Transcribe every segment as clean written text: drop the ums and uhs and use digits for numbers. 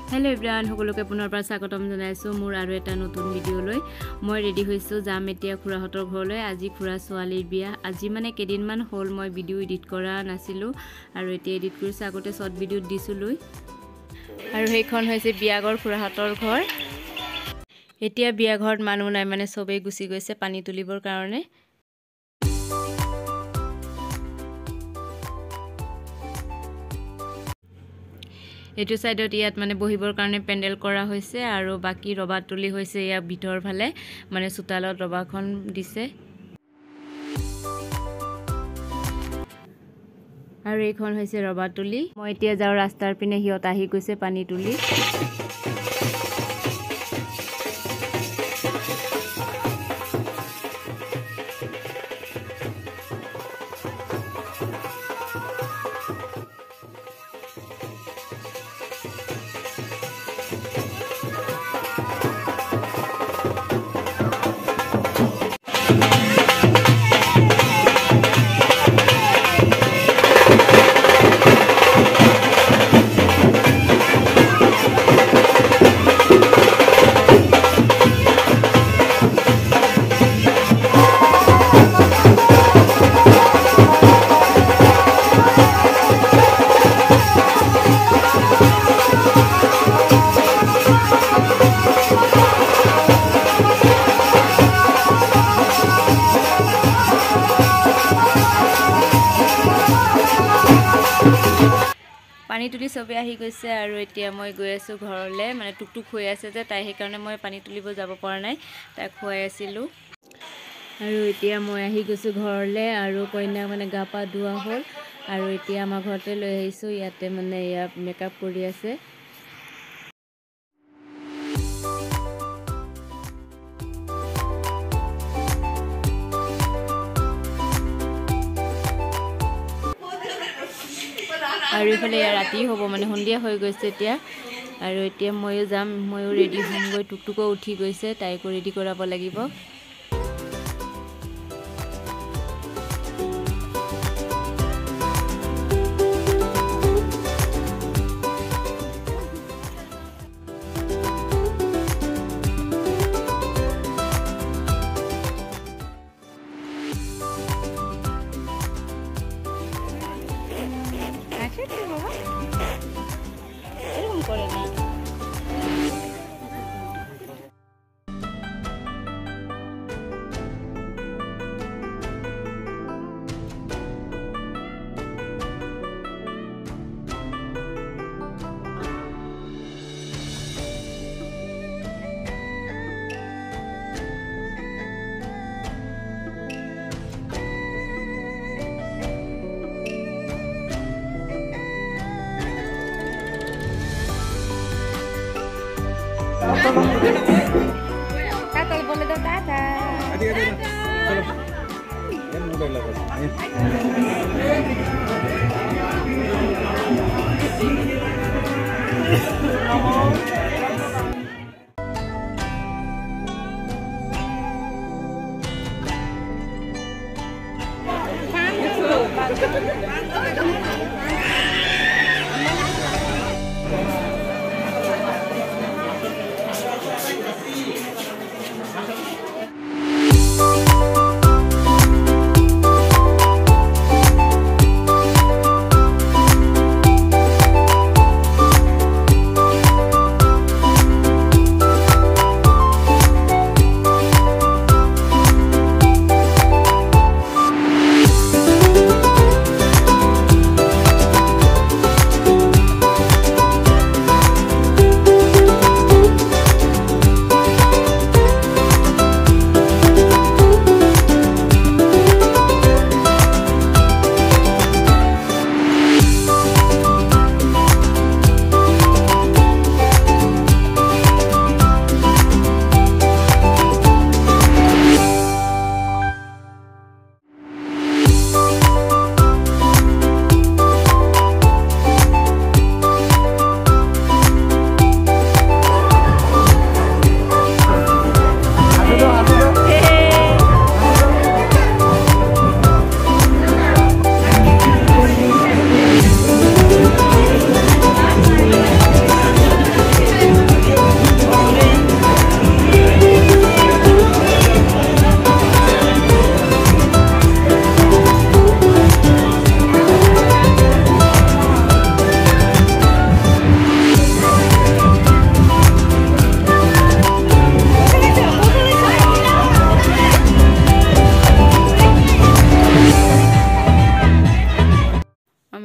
Hello everyone সকলোকে পুনৰবাৰ স্বাগতম জনাইছো মোৰ আৰু এটা নতুন ভিডিও লৈ মই ৰেডি হৈছো যাম এতিয়া খুৰাহতৰ ঘৰলৈ আজি খুৰা ছোৱালীৰ বিয়া আজি মানে কেদিনমান হ'ল মই ভিডিও এডিট কৰা নাছিলো আৰু এতিয়া এডিট কৰিছো আগতে শৰ্ট ভিডিও দিছিলো আৰু হেইখন হৈছে বিয়াঘৰ খুৰাহতৰ ঘৰ এতিয়া বিয়া ঘৰত মানুহ নাই মানে সবেই গুছি গৈছে পানী তুলিবৰ কাৰণে এটো সাইডত ইয়াত মানে বহিবৰ কাৰণে পেন্ডেল কৰা হৈছে আৰু বাকি ৰবা তুলি হৈছে ইয়া ভিতৰ ফালে মানে সুতালত ৰবাখন দিছে আৰু এইখন হৈছে ৰবা তুলি মই এতিয়া যাও ৰাস্তাৰ পিনে হিয়ত আহি গৈছে পানী তুলি পানী তুলি সবে আহি গৈছে আৰু এতিয়া মই গৈ আছো ঘৰলে মানে টুকটুক হৈ আছে যে তাই হে কাৰণে মই পানী তুলিব যাব পৰা নাই তাই খুৱাই আছিলো আৰু এতিয়া মই আহি গৈছো ঘৰলে আৰু কইনা মানে গা পা ধোৱা হ'ল আৰু এতিয়া আমাৰ ঘৰতে লৈ আহিছো ইয়াতে মানে ইয়া মেকআপ কৰি আছে আৰু ইফালে ৰাতি হ'ব মানে সন্ধিয়া হৈ গৈছে এতিয়া আৰু এতিয়া ময়ো যাম ময়ো ৰেডি হ'ম গৈ টুকটুকো উঠি গৈছে তাইকো ৰেডি কৰাব লাগিব এরকম করে না Tata boleh dong tata. Yan mobile lang.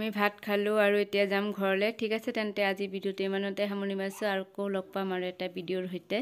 আমি ভাত খালোঁ আৰু এতিয়া যাম ঘৰলৈ। ঠিক আছে তেন্তে আজি ভিডিঅ'টো ইমানতে সামৰণি মাৰিছোঁ আৰু আকৌ লগ পাম আৰু এটা ভিডিঅ'ৰ সৈতে।